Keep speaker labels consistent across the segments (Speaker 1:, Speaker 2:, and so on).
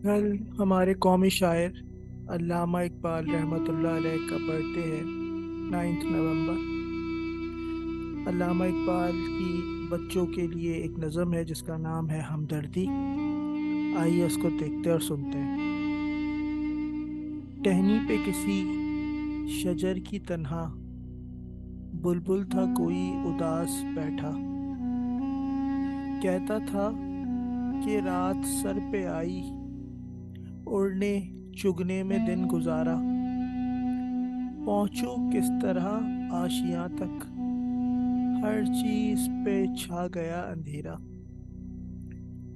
Speaker 1: कल हमारे कौमी शायर अल्लामा इकबाल रहमतुल्लाह अलैह का बर्थडे है। 9 नवंबर। अल्लामा इकबाल की बच्चों के लिए एक नज़म है जिसका नाम है हमदर्दी। आइए उसको देखते और सुनते हैं। टहनी पे किसी शजर की तन्हा बुलबुल था कोई उदास बैठा। कहता था कि रात सर पे आई, उड़ने चुगने में दिन गुजारा। पहुंचूं किस तरह आशियां तक, हर चीज पे छा गया अंधेरा।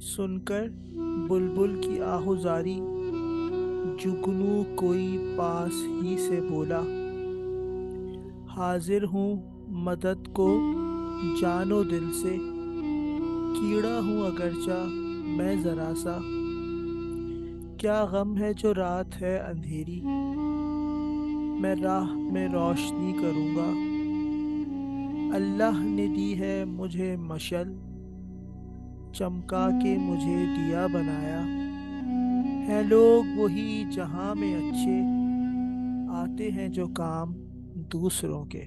Speaker 1: सुनकर बुलबुल की आहुजारी, जुगनू कोई पास ही से बोला। हाजिर हूँ मदद को जानो दिल से, कीड़ा हूँ अगरचा मैं जरा सा। क्या गम है जो रात है अंधेरी, मैं राह में रोशनी करूँगा। अल्लाह ने दी है मुझे मशल, चमका के मुझे दिया बनाया। है लोग वही जहां में अच्छे, आते हैं जो काम दूसरों के।